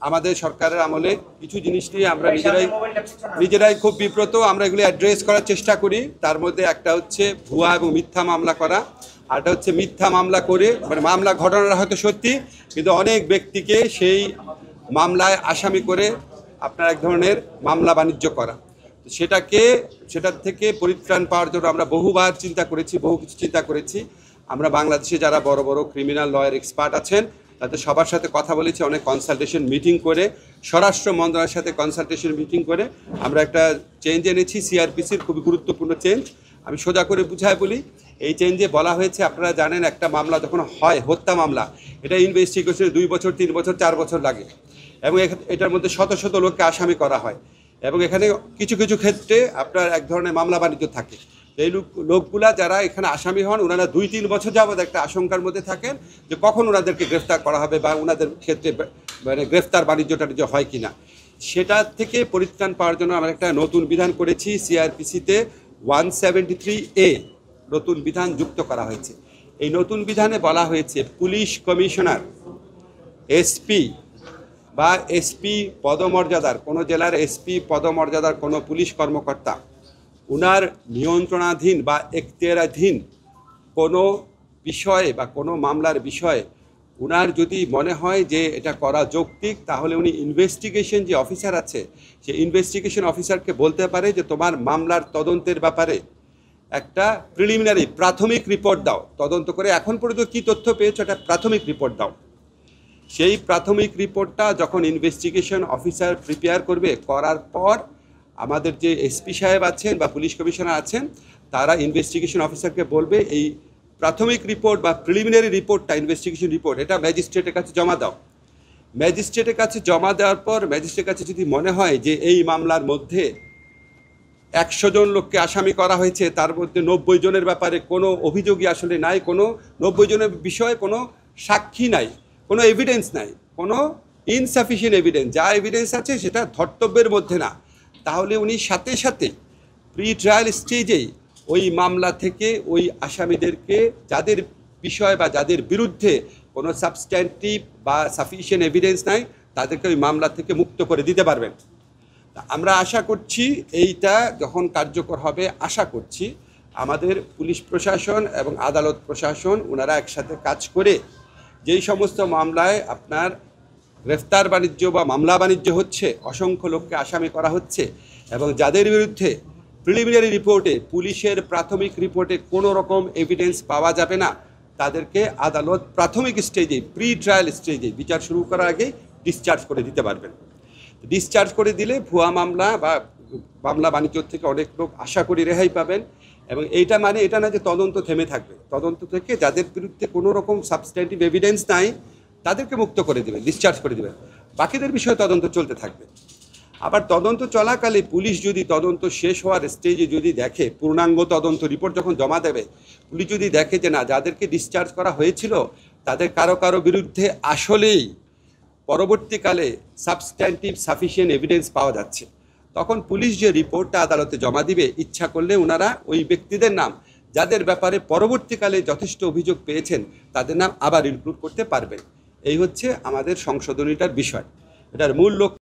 আমাদের সরকারের আমলে কিছু জিনিস নিয়ে আমরা নিজেরাই খুব বিব্রত। আমরা এগুলো অ্যাড্রেস করার চেষ্টা করি। তার মধ্যে একটা হচ্ছে ভুয়া এবং মিথ্যা মামলা করা, আরটা হচ্ছে মিথ্যা মামলা করে মানে মামলা ঘটনাটা হয়তো সত্যি, কিন্তু অনেক ব্যক্তিকে সেই মামলায় আসামি করে আপনার এক ধরনের মামলা বাণিজ্য করা। সেটার থেকে পরিত্রাণ পাওয়ার জন্য আমরা বহুবার চিন্তা করেছি, বহু কিছু চিন্তা করেছি। আমরা বাংলাদেশে যারা বড় বড় ক্রিমিনাল লয়ার এক্সপার্ট আছেন তাদের সবার সাথে কথা বলেছি, অনেক কনসালটেশন মিটিং করে, স্বরাষ্ট্র মন্ত্রণালয়ের সাথে কনসালটেশন মিটিং করে আমরা একটা চেঞ্জ এনেছি। সিআরপিসির খুবই গুরুত্বপূর্ণ চেঞ্জ। আমি সোজা করে বুঝায় বলি, এই চেঞ্জে বলা হয়েছে, আপনারা জানেন একটা মামলা যখন হয় হত্যা মামলা, এটা ইনভেস্টিগেশনে 2 বছর 3 বছর 4 বছর লাগে এবং এটার মধ্যে শত শত লোককে আসামি করা হয় এবং এখানে কিছু কিছু ক্ষেত্রে আপনার এক ধরনের মামলা বাণিজ্য থাকে। এই লোকগুলা যারা এখানে আসামি হন ওনারা 2-3 বছর যাবৎ একটা আশঙ্কার মধ্যে থাকেন যে কখন ওনাদেরকে গ্রেফতার করা হবে বা ওনাদের ক্ষেত্রে মানে গ্রেফতার বাণিজ্যটা হয় কিনা। সেটা থেকে পরিত্রাণ পাওয়ার জন্য আমরা একটা নতুন বিধান করেছি। সিআরপিসিতে 173A নতুন বিধান যুক্ত করা হয়েছে। এই নতুন বিধানে বলা হয়েছে পুলিশ কমিশনার, এসপি বা এসপি পদমর্যাদার কোনো জেলার এসপি পদমর্যাদার কোনো পুলিশ কর্মকর্তা উনার নিয়ন্ত্রণাধীন বা এখতিয়ারাধীন কোনো বিষয়ে বা কোনো মামলার বিষয়ে উনার যদি মনে হয় যে এটা করা যৌক্তিক, তাহলে উনি ইনভেস্টিগেশন যে অফিসার আছে সে ইনভেস্টিগেশন অফিসারকে বলতে পারে যে তোমার মামলার তদন্তের ব্যাপারে একটা প্রিলিমিনারি প্রাথমিক রিপোর্ট দাও, তদন্ত করে এখন পর্যন্ত কী তথ্য পেয়েছো একটা প্রাথমিক রিপোর্ট দাও। সেই প্রাথমিক রিপোর্টটা যখন ইনভেস্টিগেশন অফিসার প্রিপেয়ার করবে, করার পর আমাদের যে এসপি সাহেব আছেন বা পুলিশ কমিশনার আছেন তারা ইনভেস্টিগেশন অফিসারকে বলবে এই প্রাথমিক রিপোর্ট বা প্রিলিমিনারি রিপোর্টটা ইনভেস্টিগেশন রিপোর্ট এটা ম্যাজিস্ট্রেটের কাছে জমা দাও। ম্যাজিস্ট্রেটের কাছে জমা দেওয়ার পর ম্যাজিস্ট্রেটের কাছে যদি মনে হয় যে এই মামলার মধ্যে 100 জন লোককে আসামি করা হয়েছে, তার মধ্যে 90 জনের ব্যাপারে কোনো অভিযোগই আসলে নাই, কোনো 90 জনের বিষয়ে কোনো সাক্ষী নাই, কোনো এভিডেন্স নাই, কোনো ইনসাফিসিয়েন্ট এভিডেন্স, যা এভিডেন্স আছে সেটা ধর্তব্যের মধ্যে না, তাহলে উনি সাথে সাথে প্রি ট্রায়াল স্টেজেই ওই মামলা থেকে ওই আসামিদেরকে যাদের বিষয় বা যাদের বিরুদ্ধে কোনো সাবস্ট্যান্টিভ বা সাফিসিয়েন্ট এভিডেন্স নাই তাদেরকে ওই মামলা থেকে মুক্ত করে দিতে পারবেন। আমরা আশা করছি এইটা যখন কার্যকর হবে, আশা করছি আমাদের পুলিশ প্রশাসন এবং আদালত প্রশাসন ওনারা একসাথে কাজ করে যেই সমস্ত মামলায় আপনার গ্রেফতার বাণিজ্য বা মামলা বাণিজ্য হচ্ছে, অসংখ্য লোককে আসামি করা হচ্ছে এবং যাদের বিরুদ্ধে প্রিলিমিনারি রিপোর্টে পুলিশের প্রাথমিক রিপোর্টে কোনো রকম এভিডেন্স পাওয়া যাবে না, তাদেরকে আদালত প্রাথমিক স্টেজে প্রি ট্রায়াল স্টেজে বিচার শুরু করার আগে ডিসচার্জ করে দিতে পারবেন। ডিসচার্জ করে দিলে ভুয়া মামলা বা মামলা বাণিজ্য থেকে অনেক লোক আশা করি রেহাই পাবেন এবং এইটা মানে এটা না যে তদন্ত থেমে থাকবে, তদন্ত থেকে যাদের বিরুদ্ধে কোনো রকম সাবস্ট্যান্টিভ এভিডেন্স নাই তাদেরকে মুক্ত করে দেবেন, ডিসচার্জ করে দেবেন, বাকিদের বিষয়ে তদন্ত চলতে থাকবে। আবার তদন্ত চলাকালে পুলিশ যদি তদন্ত শেষ হওয়ার স্টেজে যদি দেখে, পূর্ণাঙ্গ তদন্ত রিপোর্ট যখন জমা দেবে, পুলিশ যদি দেখে যে না যাদেরকে ডিসচার্জ করা হয়েছিল তাদের কারো কারো বিরুদ্ধে আসলেই পরবর্তীকালে সাবস্ট্যান্টিভ সাফিসিয়েন্ট এভিডেন্স পাওয়া যাচ্ছে, তখন পুলিশ যে রিপোর্টটা আদালতে জমা দিবে, ইচ্ছা করলে ওনারা ওই ব্যক্তিদের নাম যাদের ব্যাপারে পরবর্তীকালে যথেষ্ট অভিযোগ পেয়েছেন তাদের নাম আবার ইনক্লুড করতে পারবেন। এই হচ্ছে আমাদের সংশোধনীটার বিষয়। এটার মূল লক্ষ্য